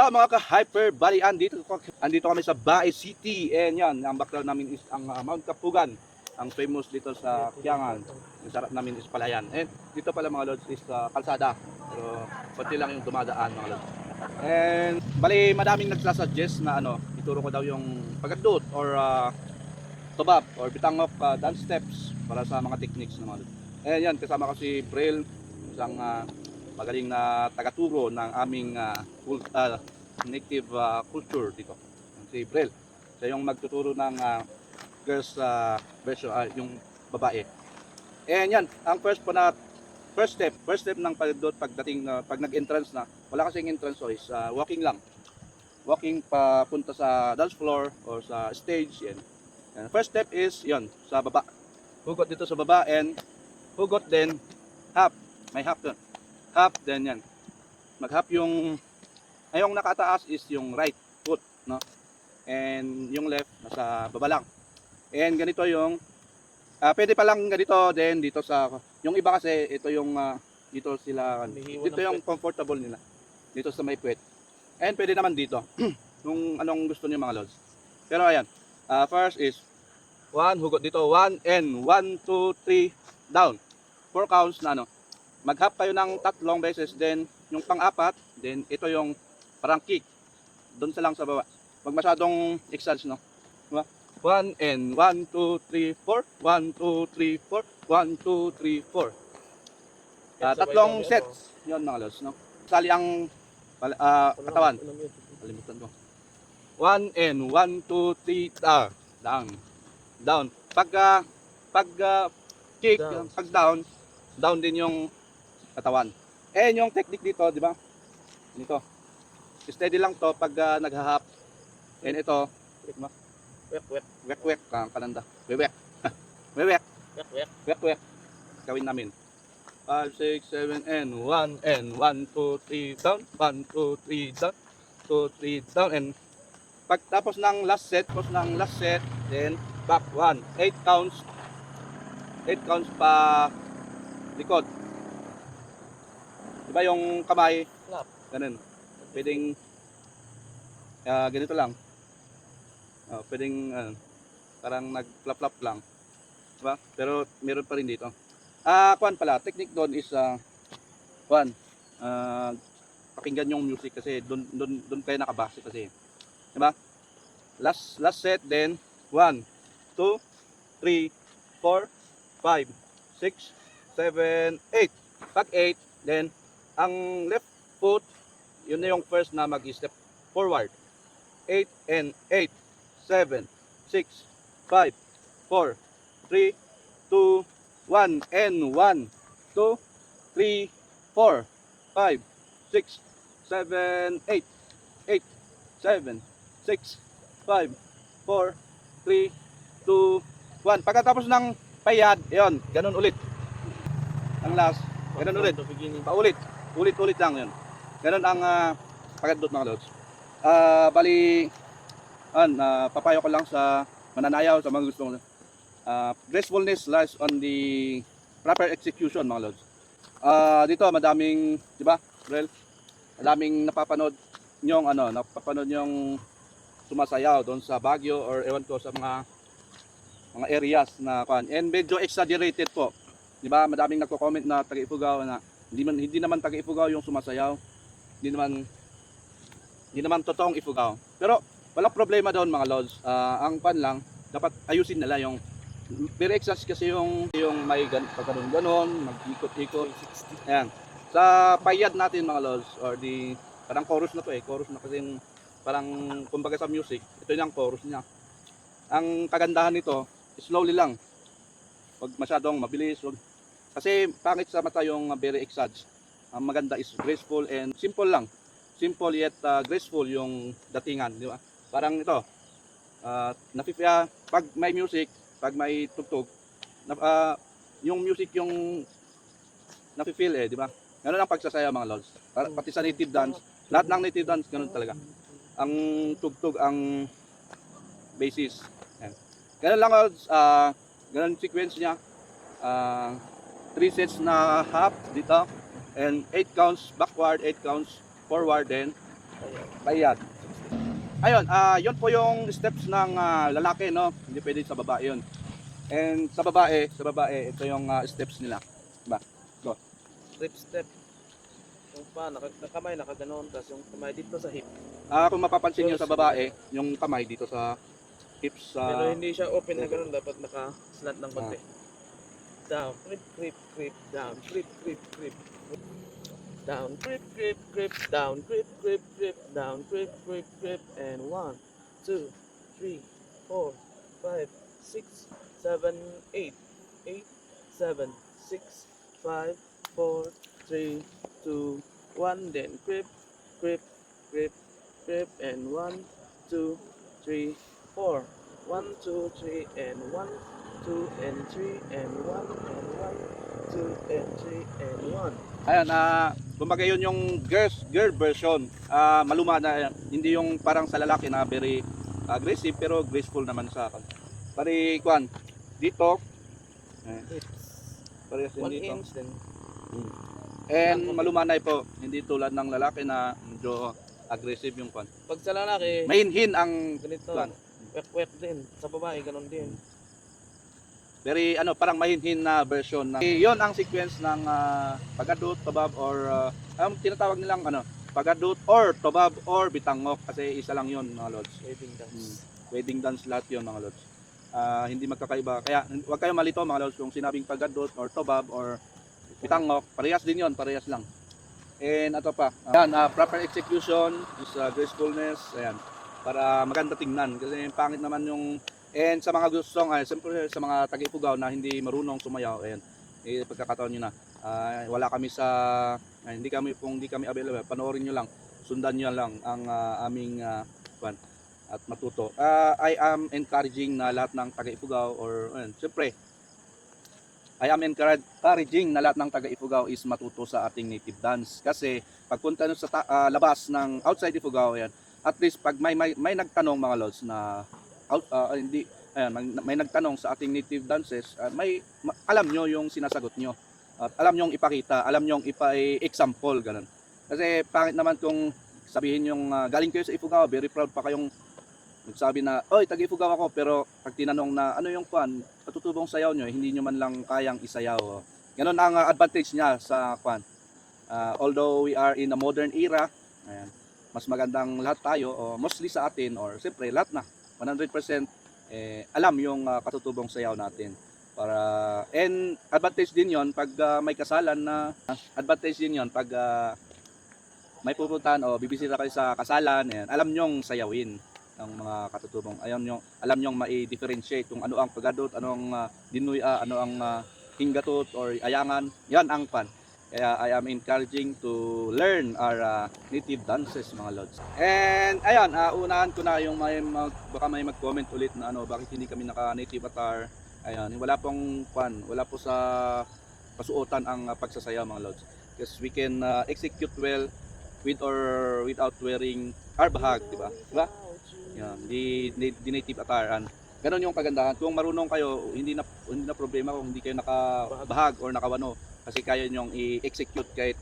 Hello mga ka-hyper bali, andito kami sa Bae City, and yan, ang background namin is ang Mount Kapugan, ang famous dito sa Kiangan. Ang sarap namin is Palayan, and dito pala mga lods is kalsada, pero konti lang yung dumadaan mga lods. And bali, madaming nagsasuggest na ituro ko daw yung pagadot or tubab or bitangop dance steps para sa mga techniques ng mga lods. And yan, kasama ko si Brel, isang magaling na tagaturo ng aming native culture dito, si Brel. Siya yung magtuturo ng girls version, yung babae. And yan, ang first step ng pagdot pagdating pag nag-entrance na, wala kasing entrance choice, walking lang. Walking papunta sa dance floor or sa stage yan. And first step is yon, sa baba. Hugot dito sa baba, and hugot then half. May half doon. Half, then yan. Mag-half yung nakataas is yung right foot, no? And yung left nasa baba lang. And ganito yung pwede pa lang ganito, then dito sa yung iba kasi ito yung dito yung comfortable nila. Dito sa may puwet. And pwede naman dito. Kung anong gusto niyo mga lods. Pero ayan. First is 1 hugot dito, 1 and 1 2 3 down. 4 counts na mag-half kayo ng 3 beses, then yung pang-apat, then ito yung parang kick. Doon sa lang sa baba. Wag masyadong exercise, no? Diba? 1 and 1 2 3 4, 1 2 3 4, 1 2 3 4. Tatlong sets. 'Yon mga lods, no? Sali ang katawan. Kalimutan ko. 1 and 1 2 3 down. Down. Pag kick, pag down din yung katawan. And yung technique dito, di ba? Dito. Steady lang to pag nag-hop. And ito, wek kananda. Wek. Gawin namin. 5 6 7 and 1 2 3 down, 1 2 3 down, 2 3 down, and pag tapos ng last set, then back 1. 8 counts. 8 counts pa likod. Diba yung kamay, ganun. Pwedeng ganito lang. Pwedeng parang nag-flap-flap lang. Diba? Pero meron pa rin dito. Kuan pala, technique doon is pakinggan yung music kasi doon kayo nakabase kasi. Diba? Last set, then 1 2 3 4 5 6 7 8. Pag 8, then ang left foot, yun na yung first na mag-step forward. 8 and 8, 7, 6, 5, 4, 3, 2, 1, and 1, 2, 3, 4, 5, 6, 7, 8, 8, 7, 6, 5, 4, 3, 2, 1. Pagkatapos ng payad, yun, ganun ulit. Ang last, ganun ulit. Paulit. Ulit lang yun. Ganun ang pagadot mga lods. Bali, papayo ko lang sa mananayaw, sa mga gusto gracefulness lies on the proper execution mga lods. Dito madaming, di ba, Brel? Madaming napapanood nyong sumasayaw doon sa Baguio or ewan ko sa mga areas na kuan. And medyo exaggerated po. Di ba? Madaming nagko-comment na taga-Ifugao na hindi naman taga-Ifugao yung sumasayaw. Hindi naman totoong Ifugao. Pero walang problema doon mga lods. Ang pan lang, dapat ayusin nila yung very exact kasi yung may ganon, mag-ikot-ikot. Ayan. Sa payad natin mga lods, or parang chorus na to chorus na kasi yung, parang kumbaga sa music, ito yung chorus niya. Ang kagandahan nito, slowly lang. Wag masyadong mabilis, kasi pangit sa mata yung very exact. Ang maganda is graceful and simple lang. Simple yet graceful yung datingan, di ba? Parang ito, pag may music, pag may tugtog, yung music yung nafe-feel di ba? Ganun ang pagsasayaw mga lods. Pati sa native dance, lahat ng native dance ganun talaga. Ang tugtog ang basis. Yan. Ganun lang lods, ganun sequence niya. 3 sets na half dito, and 8 counts backward, 8 counts forward, then Bayad. Ayun, yun po yung steps ng lalaki, no? Hindi pwede sa babae yun. And sa babae, ito yung steps nila. Diba? Go. Step. Yung pa, kamay nakaganon, tapos yung kamay dito sa hip. Kung mapapansin nyo sa babae, yung kamay dito sa hips. Pero hindi siya open na ganun, dapat naka-slant ng konti. Down, creep, down, creep. Down, creep, down, creep, down, creep, and 1, 2, 3, 4, 5, 6, 7, 8, 7, 6, 5, 4, 3, 2, 1, then creep, and 1, 2, 3, 4, 1, 2, 3, and 1, 2, and 3, and 1, and 1, 2, and 3, and 1. Ayan, kumbaga yun yung girl version. Maluma na, hindi yung parang sa lalaki na very aggressive pero graceful naman sa akin. Pari kuan dito. Parehas din 1 dito. inch then. And malumanay po, hindi tulad ng lalaki na medyo aggressive yung kuan. Pag sa lalaki, Mainhin ang ganito, kuan. wep din. Sa babae, ganun din. Very parang mahinhin na version ng yon ang sequence ng pagadut, tobab or ang tinatawag nilang pagadut or tobab or bitangok kasi isa lang yon mga lods. Wedding dance. Wedding dance lahat yon mga lods. Hindi magkakaiba. Kaya huwag kayong malito mga lods kung sinabing pagadut or tobab or bitangok, parehas din yon, parehas lang. And ito pa, proper execution is gracefulness, ayan, para maganda tingnan kasi pangit naman yung. And sa mga gustong, siyempre sa mga taga-Ifugao na hindi marunong sumayaw, ayan, pagkakataon nyo na, wala kami sa, hindi kami available, panoorin nyo lang, sundan nyo lang ang aming at matuto. I am encouraging na lahat ng taga-Ifugao or, siyempre, I am encouraging na lahat ng taga-Ifugao is matuto sa ating native dance. Kasi pagpunta nyo sa labas ng outside Ifugao, ayan, at least pag may nagtanong mga lods na may nagtanong sa ating native dances, alam nyo yung sinasagot nyo at alam nyo ipakita, alam nyo ipa-example ganun. Kasi pangit naman kung sabihin yung galing kayo sa Ifugao, very proud pa kayong magsabi na oy taga Ifugao ako, pero pag tinanong na ano yung patutubong sayaw nyo, hindi nyo man lang kayang isayaw. Ganun ang advantage niya sa although we are in a modern era, ayan, mas magandang lahat tayo, mostly sa atin or siyempre lahat na 100% alam yung katutubong sayaw natin. And advantage din yon pag may kasalan na pag may pupuntahan o bibisita kayo sa kasalan, alam nyong sayawin ng mga katutubong. Alam nyong mai-differentiate kung ano ang pagadot, ano ang dinuya, ano ang hinggatot or ayangan. Yan ang Kaya I am encouraging to learn our native dances mga lods. And ayan, unahan ko na yung baka may mag-comment ulit na bakit hindi kami naka-native attire. Ayan, wala po sa pasuotan ang pagsasayaw mga lods. Because we can execute well with or without wearing our bahag, di ba? Diba? Yan, di native attire. Ganon yung kagandahan. Kung marunong kayo, hindi na problema kung hindi kayo nakabahag or nakawano. Kasi kaya nyong i-execute kahit